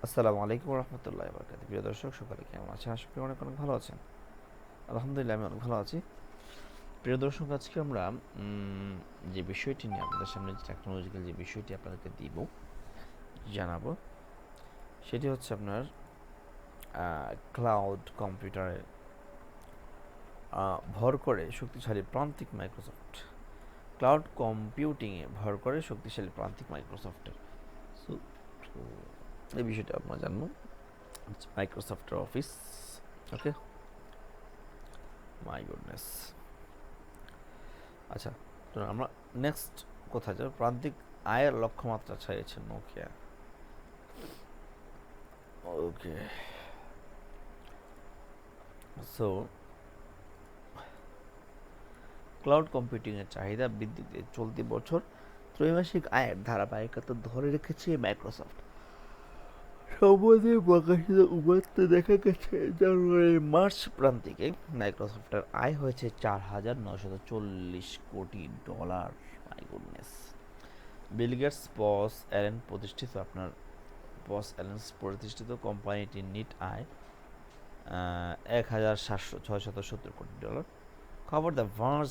আসসালামু আলাইকুম রহমতুল্লাহি ওয়া বারাকাতুহু। প্রিয় দর্শক, সকলে কেমন আছেন? আশা করি অনেক অনেক ভালো আছেন। আলহামদুলিল্লাহ, আমি অনেক ভালো আছি। প্রিয় দর্শক, আজকে আমরা যে বিষয়টি নিয়ে আপনাদের সামনে, যে টেকনোলজিক্যাল যে বিষয়টি আপনাদেরকে জানাবো, সেটি হচ্ছে আপনার ক্লাউড কম্পিউটারে ভর করে শক্তিশালী প্রান্তিক মাইক্রোসফট। ক্লাউড কম্পিউটিংয়ে ভর করে শক্তিশালী প্রান্তিক মাইক্রোসফটের। সো এই বিষয়টা আমরা জানবো। মাইক্রোসফটের অফিস। Okay, my goodness. আচ্ছা, তো আমরা নেক্সট কোথায় যাব? প্রান্তিক আয়ের লক্ষ্যমাত্রা ছাড়িয়েছে নোকিয়া। ওকে, সো ক্লাউড কম্পিউটিংয়ের চাহিদা বৃদ্ধিতে চলতি বছর ত্রৈমাসিক আয়ের ধারাবাহিকতা ধরে রেখেছে মাইক্রোসফট। সম্প্রতি প্রকাশিত উপাত্তে দেখা গেছে জানুয়ারি মার্চ প্রান্তিকে মাইক্রোসফটের আয় হয়েছে $4,940। My goodness. বিল গেটস প্রতিষ্ঠিত কোম্পানিটির নিট আয় $1,770 কোটি। খবর দ্য ভার্জ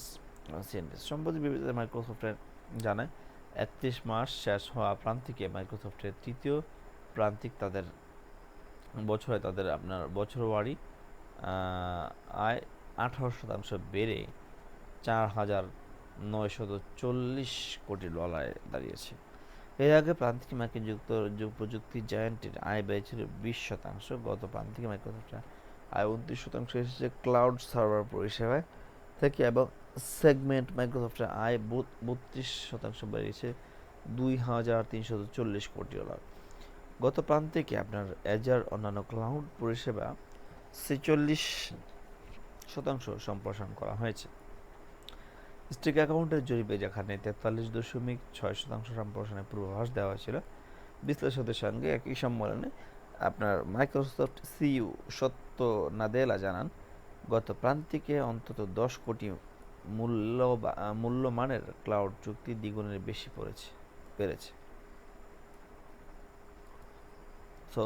সিএনবিসি। সম্প্রতি বিবৃতিতে মাইক্রোসফটের জানায় 31 মাস শেষ হওয়া প্রান্তিকে মাইক্রোসফটের তৃতীয় প্রান্তিক তাদের বছরওয়ারি আয় 18% বেড়ে $4,940 কোটি দাঁড়িয়েছে। এর আগে প্রান্তিক মার্কিন প্রযুক্তি জায়ান্টের আয় বেড়েছিল 20%। গত প্রান্তিকে মাইক্রোসফটের আয় 29% এসেছে ক্লাউড সার্ভার পরিষেবায় থেকে, এবং সেগমেন্ট মাইক্রোসফটের আয় 32% বেড়েছে $2,340 কোটি। গত প্রান্তিকে আপনার অ্যাজার অন্যান্য ক্লাউড পরিষেবা 46% সম্প্রসারণ করা হয়েছে। স্ট্রিক অ্যাকাউন্টের জরিপে যেখানে 43.6% সম্প্রসারণের পূর্বাভাস দেওয়া হয়েছিল, বিশ্লেষকদের সঙ্গে একই সম্মেলনে আপনার মাইক্রোসফট সিইও সত্য নাদেলা জানান, গত প্রান্তিকে অন্তত 10 কোটি মূল্যমানের ক্লাউড চুক্তি দ্বিগুণের বেশি বেড়েছে। সো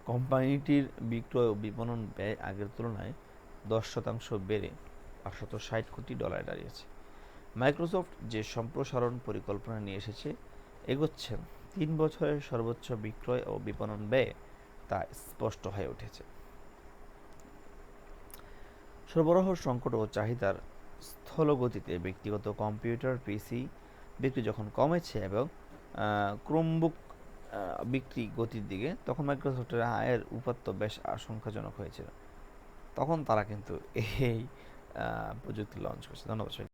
কোম্পানিটির বিক্রয় ও বিপণন ব্যয় আগের তুলনায় 10% বেড়ে $560 কোটি দাঁড়িয়েছে। মাইক্রোসফট যে সম্প্রসারণ পরিকল্পনা নিয়ে এগোচ্ছে, 3 বছরের সর্বোচ্চ বিক্রয় ও বিপণন ব্যয় তা স্পষ্ট হয়ে উঠেছে। সরবরাহ সংকট ও চাহিদার স্থলগতিতে ব্যক্তিগত কম্পিউটার পিসি বিক্রি যখন কমেছে এবং ক্রোমবুক বিক্রি গতির দিকে, তখন মাইক্রোসফটের আয়ের উপাত্ত বেশ আশঙ্কাজনক হয়েছিল। তখন তারা কিন্তু এই প্রযুক্তি লঞ্চ করছে। ধন্যবাদ।